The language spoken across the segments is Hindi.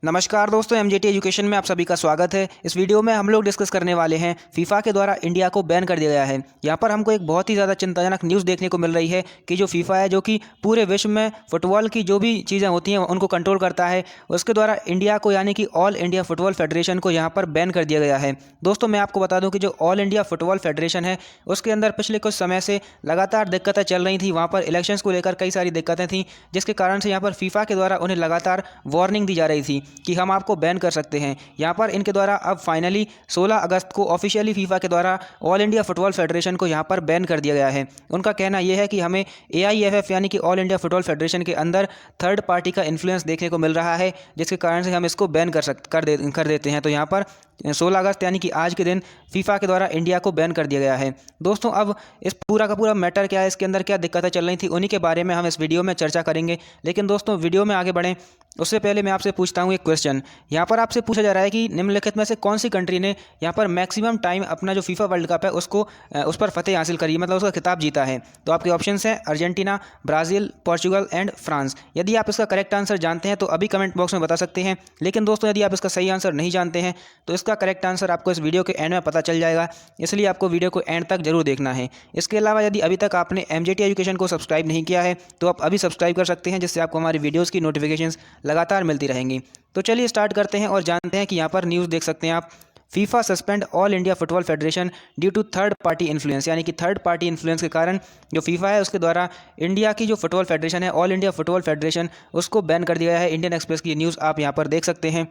नमस्कार दोस्तों, एमजेटी एजुकेशन में आप सभी का स्वागत है। इस वीडियो में हम लोग डिस्कस करने वाले हैं फीफा के द्वारा इंडिया को बैन कर दिया गया है। यहाँ पर हमको एक बहुत ही ज़्यादा चिंताजनक न्यूज़ देखने को मिल रही है कि जो फीफा है, जो कि पूरे विश्व में फुटबॉल की जो भी चीज़ें होती हैं उनको कंट्रोल करता है, उसके द्वारा इंडिया को यानी कि ऑल इंडिया फुटबॉल फेडरेशन को यहाँ पर बैन कर दिया गया है। दोस्तों, मैं आपको बता दूँ कि जो ऑल इंडिया फुटबॉल फेडरेशन है उसके अंदर पिछले कुछ समय से लगातार दिक्कतें चल रही थी। वहाँ पर इलेक्शंस को लेकर कई सारी दिक्कतें थीं, जिसके कारण से यहाँ पर फीफा के द्वारा उन्हें लगातार वार्निंग दी जा रही थी कि हम आपको बैन कर सकते हैं। यहाँ पर इनके द्वारा अब फाइनली 16 अगस्त को ऑफिशियली फीफा के द्वारा ऑल इंडिया फुटबॉल फेडरेशन को यहाँ पर बैन कर दिया गया है। उनका कहना यह है कि हमें AIFF यानी कि ऑल इंडिया फुटबॉल फेडरेशन के अंदर थर्ड पार्टी का इन्फ्लुएंस देखने को मिल रहा है, जिसके कारण से हम इसको बैन कर देते हैं। तो यहाँ पर 16 अगस्त यानी कि आज के दिन फीफा के द्वारा इंडिया को बैन कर दिया गया है। दोस्तों, अब इस पूरा का पूरा मैटर क्या है, इसके अंदर क्या दिक्कतें चल रही थी, उन्हीं के बारे में हम इस वीडियो में चर्चा करेंगे। लेकिन दोस्तों, वीडियो में आगे बढ़ें उससे पहले मैं आपसे पूछता हूँ एक क्वेश्चन। यहाँ पर आपसे पूछा जा रहा है कि निम्नलिखित में से कौन सी कंट्री ने यहाँ पर मैक्सिमम टाइम अपना जो फीफा वर्ल्ड कप है उस पर फतेह हासिल करी, मतलब उसका खिताब जीता है। तो आपके ऑप्शंस हैं Argentina, Brazil, Portugal and France. यदि आप इसका करेक्ट आंसर जानते हैं तो अभी कमेंट बॉक्स में बता सकते हैं। लेकिन दोस्तों, यदि आप इसका सही आंसर नहीं जानते हैं तो इसका करेक्ट आंसर आपको इस वीडियो के एंड में पता चल जाएगा, इसलिए आपको वीडियो को एंड तक जरूर देखना है। इसके अलावा यदि अभी तक आपने एमजेटी एजुकेशन को सब्सक्राइब नहीं किया है तो आप अभी सब्सक्राइब कर सकते हैं, जिससे आपको हमारी वीडियोज़ की नोटिफिकेशंस लगातार मिलती रहेंगी। तो चलिए स्टार्ट करते हैं और जानते हैं कि यहाँ पर न्यूज़ देख सकते हैं आप। FIFA suspend All India Football Federation due to third party influence, यानी कि थर्ड पार्टी इन्फ्लुएंस के कारण जो फीफा है उसके द्वारा इंडिया की जो फुटबॉल फेडरेशन है, ऑल इंडिया फुटबॉल फेडरेशन, उसको बैन कर दिया गया है। इंडियन एक्सप्रेस की न्यूज़ आप यहाँ पर देख सकते हैं।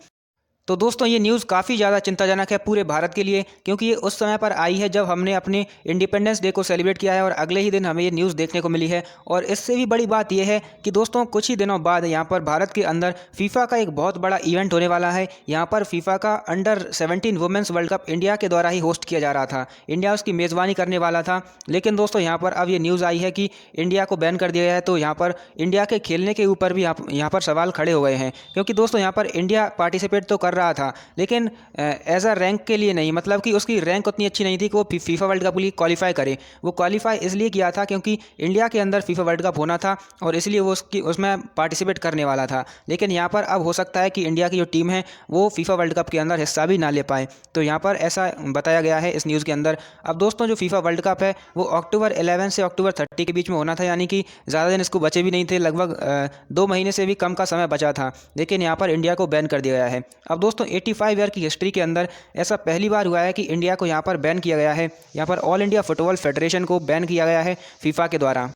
तो दोस्तों, ये न्यूज़ काफ़ी ज़्यादा चिंताजनक है पूरे भारत के लिए, क्योंकि ये उस समय पर आई है जब हमने अपने इंडिपेंडेंस डे को सेलिब्रेट किया है और अगले ही दिन हमें ये न्यूज़ देखने को मिली है। और इससे भी बड़ी बात यह है कि दोस्तों, कुछ ही दिनों बाद यहाँ पर भारत के अंदर फीफा का एक बहुत बड़ा इवेंट होने वाला है। यहाँ पर फीफा का under-17 women's world cup India के द्वारा ही होस्ट किया जा रहा था। इंडिया उसकी मेज़बानी करने वाला था। लेकिन दोस्तों, यहाँ पर अब ये न्यूज़ आई है कि इंडिया को बैन कर दिया गया है। तो यहाँ पर इंडिया के खेलने के ऊपर भी यहाँ पर सवाल खड़े हो गए हैं, क्योंकि दोस्तों यहाँ पर इंडिया पार्टिसिपेट तो कर रहा था, लेकिन एज अ रैंक के लिए नहीं, मतलब कि उसकी रैंक उतनी अच्छी नहीं थी कि वो फीफा वर्ल्ड कप के लिए क्वालिफाई करे। वो क्वालिफाई इसलिए किया था क्योंकि इंडिया के अंदर फीफा वर्ल्ड कप होना था और इसलिए वो उसमें पार्टिसिपेट करने वाला था। लेकिन यहाँ पर अब हो सकता है कि इंडिया की जो टीम है वो फीफा वर्ल्ड कप के अंदर हिस्सा भी ना ले पाए। तो यहाँ पर ऐसा बताया गया है इस न्यूज़ के अंदर। अब दोस्तों, जो फीफा वर्ल्ड कप है वो अक्टूबर 11 से अक्टूबर 30 के बीच में होना था, यानी कि ज़्यादा दिन इसको बचे भी नहीं थे, लगभग 2 महीने से भी कम का समय बचा था। लेकिन यहाँ पर इंडिया को बैन कर दिया गया है। अब दोस्तों, 85 ईयर की हिस्ट्री के अंदर ऐसा पहली बार हुआ है कि इंडिया को यहाँ पर बैन किया गया है। यहाँ पर ऑल इंडिया फुटबॉल फेडरेशन को बैन किया गया है फीफा के द्वारा।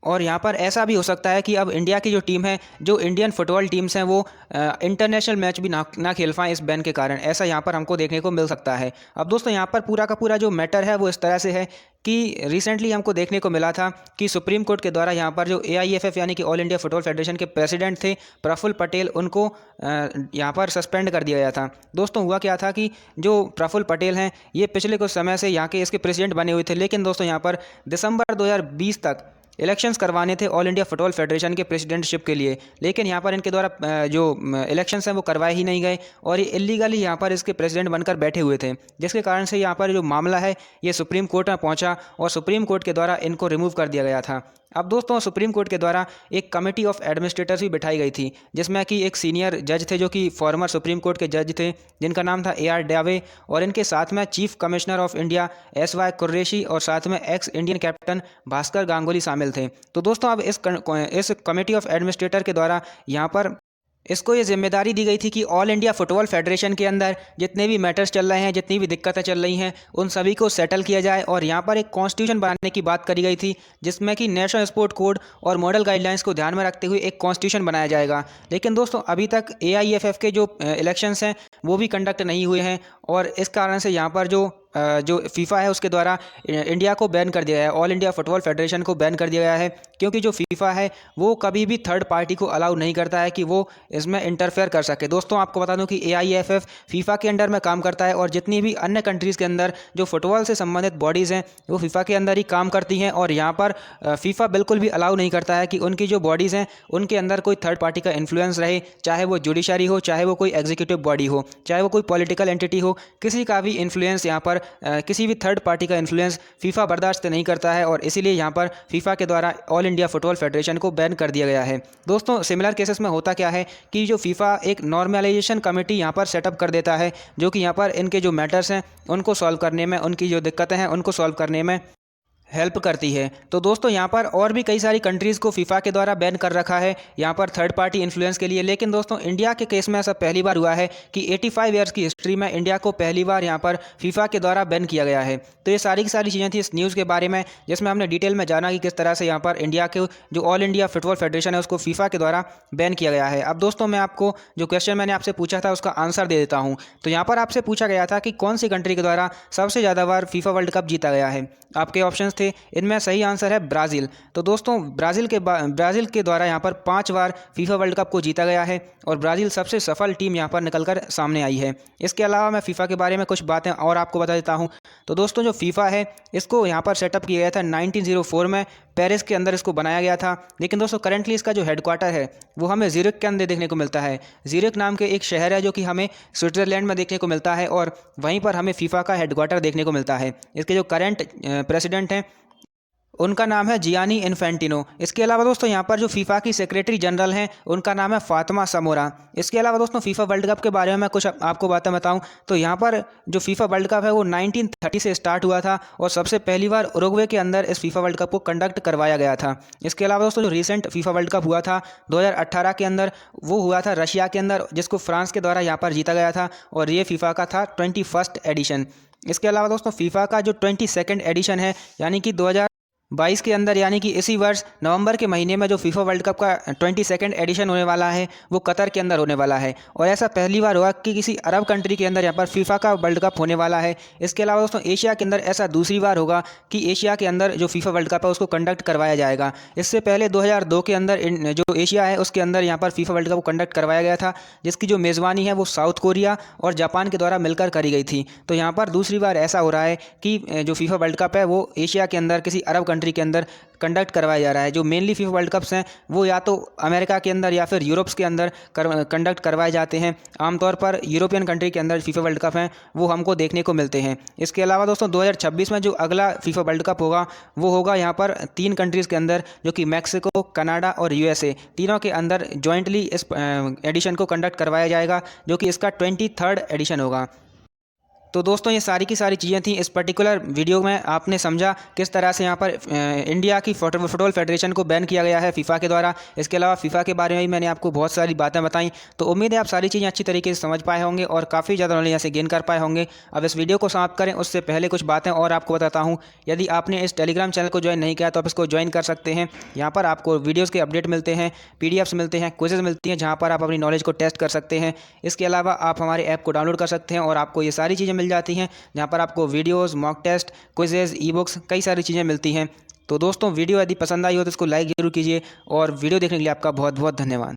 और यहाँ पर ऐसा भी हो सकता है कि अब इंडिया की जो टीम है, जो इंडियन फुटबॉल टीम्स हैं, वो इंटरनेशनल मैच भी ना खेल पाएँ इस बैन के कारण। ऐसा यहाँ पर हमको देखने को मिल सकता है। अब दोस्तों, यहाँ पर पूरा का पूरा जो मैटर है वो इस तरह से है कि रिसेंटली हमको देखने को मिला था कि सुप्रीम कोर्ट के द्वारा यहाँ पर जो AIFF यानी कि ऑल इंडिया फुटबॉल फेडरेशन के प्रेसिडेंट थे प्रफुल्ल पटेल, उनको यहाँ पर सस्पेंड कर दिया गया था। दोस्तों, हुआ क्या था कि जो प्रफुल्ल पटेल हैं ये पिछले कुछ समय से यहाँ के इसके प्रेसिडेंट बने हुए थे, लेकिन दोस्तों यहाँ पर दिसंबर 2020 तक इलेक्शंस करवाने थे ऑल इंडिया फुटबॉल फेडरेशन के प्रेसिडेंटशिप के लिए। लेकिन यहाँ पर इनके द्वारा जो इलेक्शंस हैं वो करवाए ही नहीं गए और ये इलीगली यहाँ पर इसके प्रेसिडेंट बनकर बैठे हुए थे, जिसके कारण से यहाँ पर जो मामला है ये सुप्रीम कोर्ट में पहुँचा और सुप्रीम कोर्ट के द्वारा इनको रिमूव कर दिया गया था। अब दोस्तों, सुप्रीम कोर्ट के द्वारा एक कमेटी ऑफ एडमिनिस्ट्रेटर्स भी बिठाई गई थी, जिसमें कि एक सीनियर जज थे जो कि फॉर्मर सुप्रीम कोर्ट के जज थे, जिनका नाम था AR डावे, और इनके साथ में chief commissioner of India SY Qureshi और साथ में x Indian captain Bhaskar Ganguly शामिल थे। तो दोस्तों, अब इस कमेटी ऑफ एडमिनिस्ट्रेटर के द्वारा यहाँ पर इसको ये जिम्मेदारी दी गई थी कि ऑल इंडिया फुटबॉल फेडरेशन के अंदर जितने भी मैटर्स चल रहे हैं, जितनी भी दिक्कतें चल रही हैं, उन सभी को सेटल किया जाए। और यहाँ पर एक कॉन्स्टिट्यूशन बनाने की बात करी गई थी, जिसमें कि नेशनल स्पोर्ट कोड और मॉडल गाइडलाइंस को ध्यान में रखते हुए एक कॉन्स्टिट्यूशन बनाया जाएगा। लेकिन दोस्तों, अभी तक AIFF के जो इलेक्शंस हैं वो भी कंडक्ट नहीं हुए हैं और इस कारण से यहाँ पर जो फीफा है उसके द्वारा इंडिया को बैन कर दिया गया है, ऑल इंडिया फुटबॉल फेडरेशन को बैन कर दिया गया है, क्योंकि जो फीफा है वो कभी भी थर्ड पार्टी को अलाउ नहीं करता है कि वो इसमें इंटरफेयर कर सके। दोस्तों, आपको बता दूं कि AIFF फीफा के अंडर में काम करता है और जितनी भी अन्य कंट्रीज़ के अंदर जो फुटबॉल से संबंधित बॉडीज़ हैं वो फीफा के अंदर ही काम करती हैं। और यहाँ पर फीफा बिल्कुल भी अलाउ नहीं करता है कि उनकी जो बॉडीज़ हैं उनके अंदर कोई थर्ड पार्टी का इन्फ्लुएंस रहे, चाहे वो जुडिशरी हो, चाहे वो कोई एग्जीक्यूटिव बॉडी हो, चाहे वो कोई पॉलिटिकल एंटिटी हो, किसी का भी इन्फ्लुएंस यहाँ पर किसी भी थर्ड पार्टी का इन्फ्लुएंस फीफा बर्दाश्त नहीं करता है और इसीलिए यहाँ पर फीफा के द्वारा ऑल इंडिया फुटबॉल फेडरेशन को बैन कर दिया गया है। दोस्तों सिमिलर केसेस में होता क्या है कि जो फीफा एक नॉर्मलाइजेशन कमेटी यहाँ पर सेटअप कर देता है, जो कि यहाँ पर इनके जो मैटर्स हैं उनको सॉल्व करने में, उनकी जो दिक्कतें हैं उनको सॉल्व करने में हेल्प करती है। तो दोस्तों यहाँ पर और भी कई सारी कंट्रीज़ को फीफा के द्वारा बैन कर रखा है यहाँ पर थर्ड पार्टी इन्फ्लुएंस के लिए। लेकिन दोस्तों इंडिया के केस में ऐसा पहली बार हुआ है कि 85 ईयर्स की हिस्ट्री में इंडिया को पहली बार यहाँ पर फीफा के द्वारा बैन किया गया है। तो ये सारी की सारी चीज़ें थी इस न्यूज़ के बारे में, जिसमें हमने डिटेल में जाना कि किस तरह से यहाँ पर इंडिया के जो ऑल इंडिया फुटबॉल फेडरेशन है उसको फीफा के द्वारा बैन किया गया है। अब दोस्तों मैं आपको जो क्वेश्चन मैंने आपसे पूछा था उसका आंसर दे देता हूँ। तो यहाँ पर आपसे पूछा गया था कि कौन सी कंट्री के द्वारा सबसे ज़्यादा बार फीफा वर्ल्ड कप जीता गया है। आपके ऑप्शंस थे, इनमें सही आंसर है ब्राज़ील। तो दोस्तों ब्राज़ील के द्वारा यहाँ पर 5 बार फीफा वर्ल्ड कप को जीता गया है और ब्राज़ील सबसे सफल टीम यहाँ पर निकलकर सामने आई है। इसके अलावा मैं फीफा के बारे में कुछ बातें और आपको बता देता हूँ। तो दोस्तों जो फीफा है इसको यहाँ पर सेटअप किया गया था 1904 में, पेरिस के अंदर इसको बनाया गया था। लेकिन दोस्तों करंटली इसका जो हेडक्वार्टर है वो हमें ज़्यूरिख के अंदर देखने को मिलता है। ज़्यूरिख नाम के एक शहर है जो कि हमें स्विट्ज़रलैंड में देखने को मिलता है और वहीं पर हमें फीफा का हेडक्वार्टर देखने को मिलता है। इसके जो करंट प्रेसिडेंट हैं उनका नाम है जियानी इन्फेंटिनो। इसके अलावा दोस्तों यहाँ पर जो फीफा की सेक्रेटरी जनरल हैं उनका नाम है फातिमा समोरा। इसके अलावा दोस्तों फीफा वर्ल्ड कप के बारे में मैं कुछ आपको बातें बताऊं तो यहाँ पर जो फीफा वर्ल्ड कप है वो 1930 से स्टार्ट हुआ था और सबसे पहली बार उरुग्वे के अंदर इस फीफा वर्ल्ड कप को कंडक्ट करवाया गया था। इसके अलावा दोस्तों जो रिसेंट फीफा वर्ल्ड कप हुआ था 2018 के अंदर, वो हुआ था रशिया के अंदर, जिसको फ्रांस के द्वारा यहाँ पर जीता गया था और ये फीफा का था 21st एडिशन। इसके अलावा दोस्तों फीफा का जो 22nd एडिशन है यानी कि 2022 के अंदर, यानी कि इसी वर्ष नवंबर के महीने में जो फीफा वर्ल्ड कप का 22nd एडिशन होने वाला है वो कतर के अंदर होने वाला है। और ऐसा पहली बार हुआ कि किसी अरब कंट्री के अंदर यहाँ पर फीफा का वर्ल्ड कप होने वाला है। इसके अलावा दोस्तों एशिया के अंदर ऐसा दूसरी बार होगा कि एशिया के अंदर जो फीफा वर्ल्ड कप है उसको कंडक्ट करवाया जाएगा। इससे पहले 2002 के अंदर जो एशिया है उसके अंदर यहाँ पर फीफा वर्ल्ड कप को कंडक्ट करवाया गया था, जिसकी जो मेज़बानी है वो साउथ कोरिया और जापान के द्वारा मिलकर करी गई थी। तो यहाँ पर दूसरी बार ऐसा हो रहा है कि जो फीफा वर्ल्ड कप है वो एशिया के अंदर किसी अरब कंट्री के अंदर कंडक्ट करवाया जा रहा है। जो मेनली फीफा वर्ल्ड कप्स हैं वो या तो अमेरिका के अंदर या फिर यूरोप्स के अंदर कंडक्ट करवाए जाते हैं। आमतौर पर यूरोपियन कंट्री के अंदर फीफा वर्ल्ड कप हैं वो हमको देखने को मिलते हैं। इसके अलावा दोस्तों 2026 में जो अगला फीफा वर्ल्ड कप होगा वो होगा यहाँ पर 3 कंट्रीज़ के अंदर, जो कि मैक्सिको, कनाडा और यूएसए, तीनों के अंदर जॉइंटली इस एडिशन को कंडक्ट करवाया जाएगा, जो कि इसका 23rd एडिशन होगा। तो दोस्तों ये सारी की सारी चीज़ें थी इस पर्टिकुलर वीडियो में। आपने समझा किस तरह से यहाँ पर इंडिया की फुटबॉल फेडरेशन को बैन किया गया है फीफा के द्वारा। इसके अलावा फीफा के बारे में भी मैंने आपको बहुत सारी बातें बताई। तो उम्मीद है आप सारी चीज़ें अच्छी तरीके से समझ पाए होंगे और काफ़ी ज़्यादा नॉलेज यहाँ से गेन कर पाए होंगे। अब इस वीडियो को समाप्त करें उससे पहले कुछ बातें और आपको बताता हूँ। यदि आपने इस टेलीग्राम चैनल को ज्वाइन नहीं किया तो आप इसको ज्वाइन कर सकते हैं। यहाँ पर आपको वीडियोज़ के अपडेट मिलते हैं, PDFs मिलते हैं, क्विज़ेज़ मिलती हैं, जहाँ पर आप अपनी नॉलेज को टेस्ट कर सकते हैं। इसके अलावा आप हमारे ऐप को डाउनलोड कर सकते हैं और आपको ये सारी चीज़ें मिल जाती हैं, जहाँ पर आपको videos, mock test, quizzes, ebooks, कई सारी चीज़ें मिलती हैं। तो दोस्तों वीडियो यदि पसंद आई हो तो इसको लाइक ज़रूर कीजिए और वीडियो देखने के लिए आपका बहुत बहुत धन्यवाद।